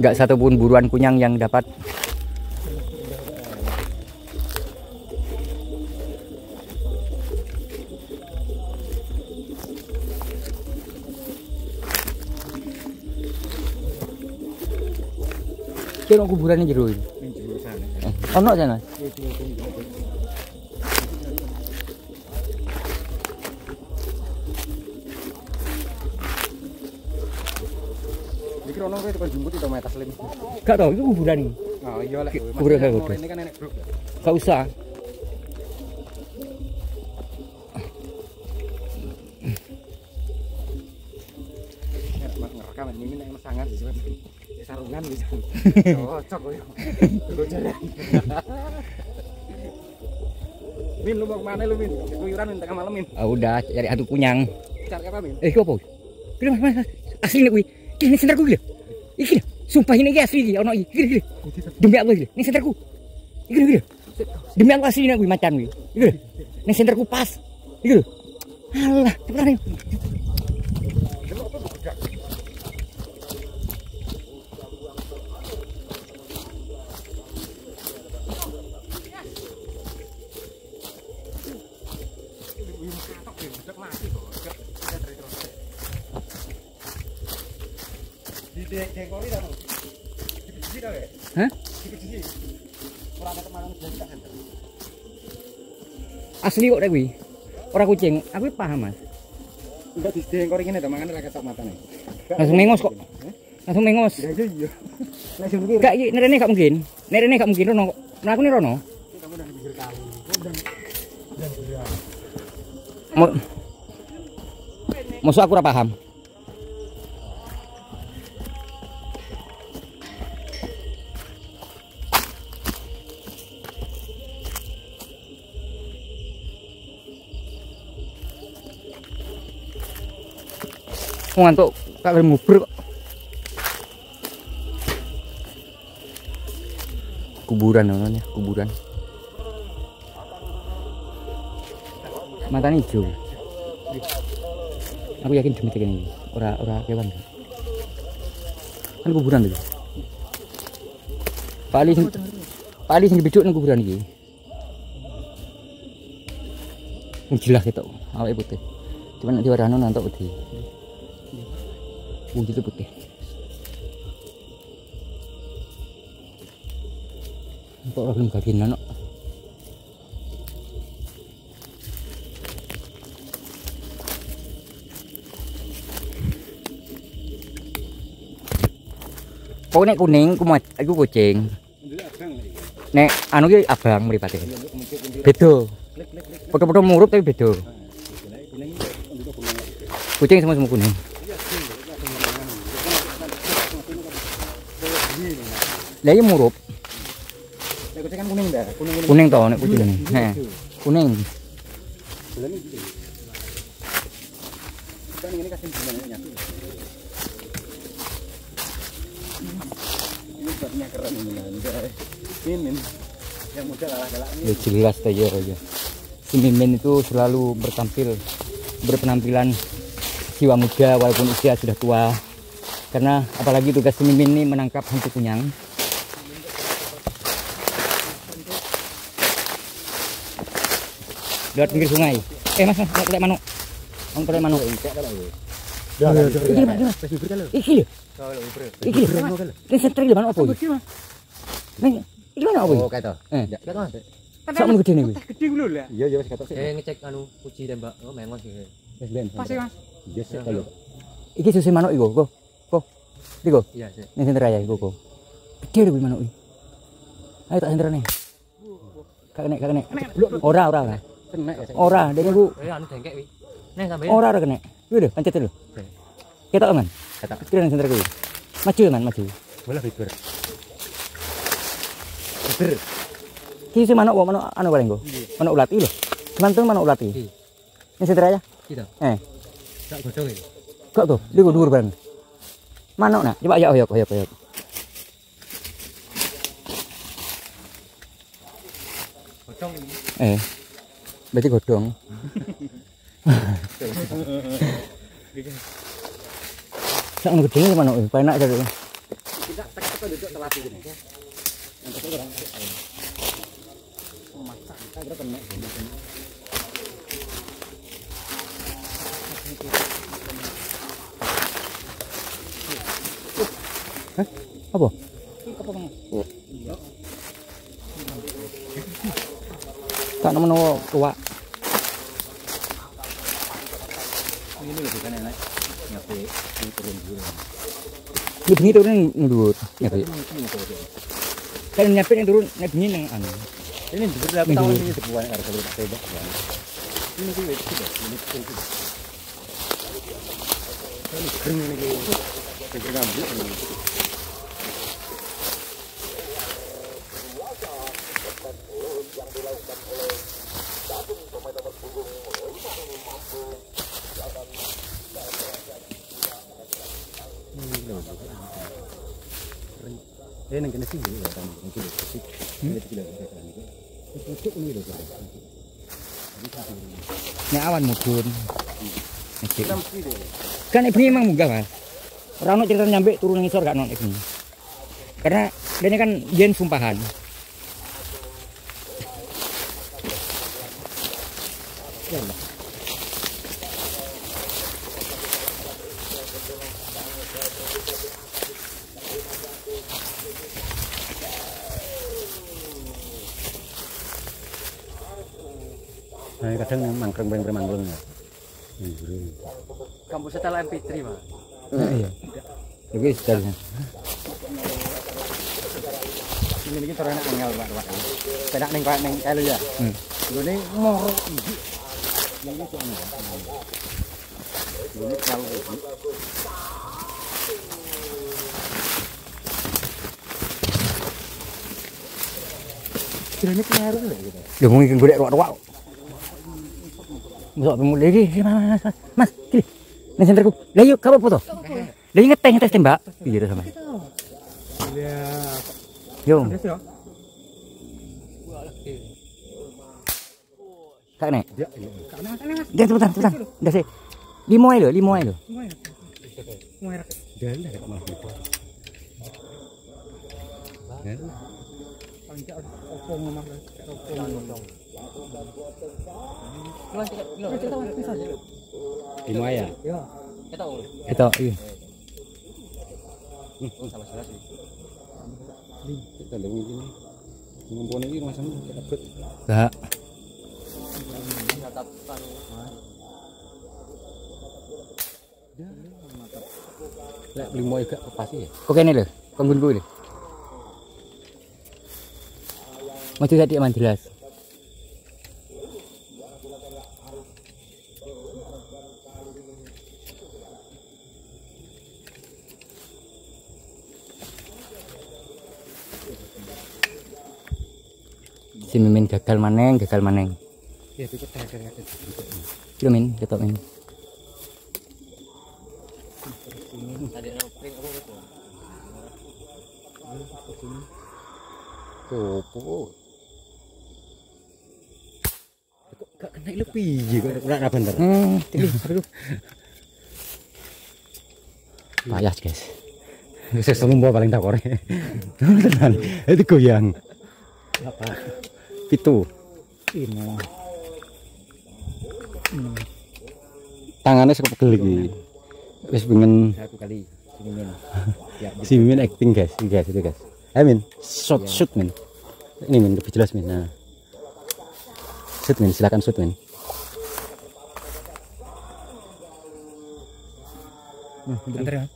Enggak satupun buruan kunyang yang dapat. Kira kuburannya jero ini. Ono sana. Iki rono kowe tekan jemput itu Mas Taslim. Gak tau, itu kuburan ini. Oh iya lek Kuburan kayak gitu. Ini kan nenek bro. Gak usah. Ngerekam ini nek sangat sih. Sarungan bisa. Cocok koyo. Tunggu jalan. Min lu mau kemana lu Min? Kuyuran tengah malam Min. Ah udah cari hantu kunyang. Cari apa Min? Apa? Kira mas asli nih kuwi. Ini senterku gila. Iki sumpah ini asli iki ono iki. Gila. Demi Allah gila. Ini senterku. Gila. Demi Allah asli nih kuwi macan kuwi. Gila. Ini senterku pas. Gila. Alah, cepetan. Hah? Asli kok kuwi. Ora kucing, aku paham Mas. Enggak didengkor iki nek mangane ra ketok matane. Langsung mengos kok. Langsung mengos. Ya iya. Langsung iki. Gak iki nerene gak mungkin. Nerene gak mungkin Rono. Nah aku nih Rono. Kamu udah pikir kali. Masuk aku ora paham. Ngantuk tak boleh ngubur kok. Kuburan namanya, kuburan. Matanya hijau. Aku yakin demit ini. Ora kewan. Kan kuburan itu. Pak Ali sing biduk nang kuburan iki. Jelas ketok, awake putih. Cuman nek diwarano nantok putih. Wujudnya putih. Kok ora gelem gaginan kok. Kok nek kuning aku kucing. Nek anu ki abang mripate. Beda. Foto-foto murup tapi beda. Kucing semua kuning. Lah iya murup. Nek kucing kan kuning dah. Kuning toh nek kucing. Heeh. Kuning. Kan ini kasih gimana nyatu. Ini buatnya keren ini. Mimin yang muda galak-galak ini. Ya jelas aja. Si Mimin itu selalu berpenampilan jiwa muda walaupun usia sudah tua. Karena apalagi tugas si Mimin ini menangkap hantu kunyang. Lewat pinggir sungai. Mas, lihat manuk. Lihat manuk. Iki lho. Iki lho. Ini setri lho manuk apa iki? Iki mana apa iki? Oh, kaito. Sak men gede niku. Gede lho lah. Iya wis katok sik. Ngecek anu uji tembak. Oh, mengon sih. Wis ben. Pas Mas. Yes kalau. Iki susu manuk iku, kok. Iku. Iya, sih. Ning sentra ya iku, kok. Gede lho manuk iki. Ayo tak sentrane. Kak kene. Ora. Ora, dene ku. Anu dengkek wi. Nih sampeyan. Ora kene. Kuwi lho, pancet lho. Ketok man. Ketok. Kira ning sentra kuwi. Maju man, maju. Bola fitur. Ki si manuk anu paling go. Manuk ulat iki lho. Mantung manuk ulat iki. Ning sentra ya? Gitu. Tak godhong iki. Kok tuh, di dhuwur bareng. Manuk nak, coba ya hoyok. Godhong iki. Berarti godhong. Sak ngono gedhe manuk, penak jare. Kita tek-tek duduk telat iki. Yang betul orang. Masak, kita kena. Apa? Tak menawa tuwa. Ini lebih kan enak. Nyape turun dulu. Ini bengi turun ndur. Nyape. Kan nyape yang turun nek bengi nang anu. Ini dulu lah tahun ini sebuah harga lebih tebak. Ini tuh wis sudah. Ini kering ini. Kering ngambil. Ini kena sih ya kan mungkin sih. Ini tidak bisa ini lho. Nek awan mudhun. Kan ibni emang munggah, Mas. Ora ono cerita nyampe turun ngisor gak ono ibni. Karena dene kan yen sumpahan. Nah, kadang mangkreng bermangkreng ya. Kampus setelah MP3, Mas. Iya. Iki sekarang. Ini cara enak angel Pak. Enak ning ning elu ya. Ini moro iki. Yang itu anu. Ini kalau iki. Ini kemaru lho gitu. Lho mung golek ruak-ruak. Masuk pemulih iki, Mas. Kiri. Ning senterku. Lah yuk, kamu foto. Lah ngetes tembak. Iya sama. Yo. Tak nek. Dia cepetan. Udah sih. 5 ae lho. Jalan dah malah. Lima ya. Itu iya. Sama jelas sih. Kita lewat ini. Ngumpulin ini macam kita bet. Enggak. Lek limo gak pasti ya. Kok kene lho, penggunku lho. Maju tadi aman jelas. Si Mimin gagal maneng. Ya dipecah kira-kira. Kira Min, ketok Min. Opo. Gak kena lebih kok ora bener. Aduh. Payah guys. Wis selumbo paling tak kore. Tenan. Itu goyang. Apa? Pitu. Ini. Tangannya sekop pegel iki. Wis pengen Satu kali si Mimin. si Mimin acting guys, itu guys. Min, shoot Min. Ini Min lebih jelas Min. Nah. Shoot Min, silakan shoot Min.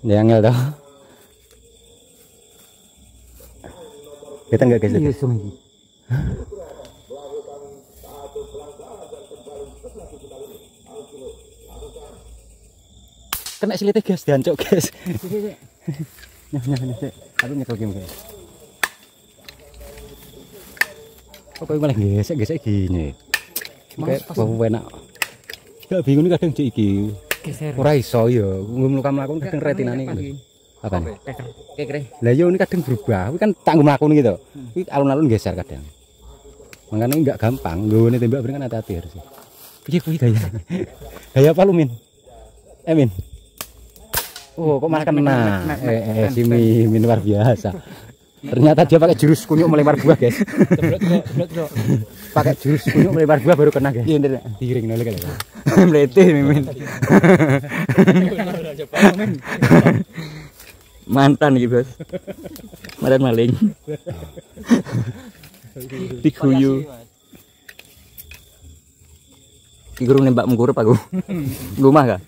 Ya angel dah. Kita enggak guys. Iya, sumi. Kena silite guys, diancuk guys. Nah, aku nyekel game guys. Kok malah gesek gini. Kayak bau enak. Gak bingung kadang cek iki. Ora iso ya, ngomong mlaku kadang retinane iki. Apa? Kekre. Lah yo ini kadang berubah. Kuwi kan tak mlaku gitu. Kuwi alun-alun geser kadang. Makanya enggak gampang. Nggone tembak bareng kan hati-hati harus. Piye kuwi gaya? Gaya apa lu Min? Min. Oh, kok malah kena. Si Mimin luar biasa. Ternyata dia pakai jurus kunyuk melempar buah, guys. Pakai jurus kunyuk melempar buah baru kena, guys. Iya, bener. Diring nolak kali. Mlete Mimin. Mantan iki, Bos. Mantan maling. Diguyu. Iki guru nembak mengkurup aku. Lumah ka?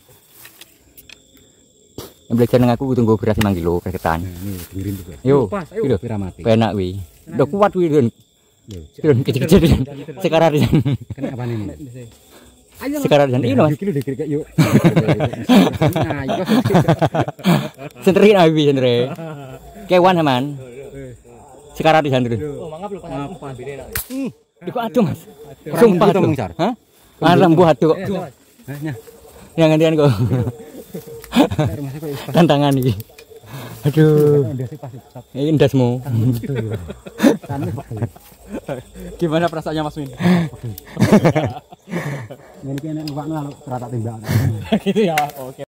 Yang belajar nang aku tunggu beras 5 kilo keketan. Nih, dengerin tuh, guys. Yo, Ayo, piramati. penak wi. Udah kuat wi Don. Don kecil-kecil Don. Sekarang Don. Kena apa nih? Sekarang Don. Ini Mas. Kilo dikira yuk. Nah, itu. Senterin abi sentre. Kewan aman. Sekarang di sana Don. Oh, mangap lu pas bide nak. Iku aduh Mas. Sumpah tuh. Hah? Alam buah tuh kok. Yang gantian kok. Tantangan ini. Aduh. Ini indasmu. Gimana perasaannya Mas Min? Ini kena luak lalu rata tembak. Gitu ya. Oke.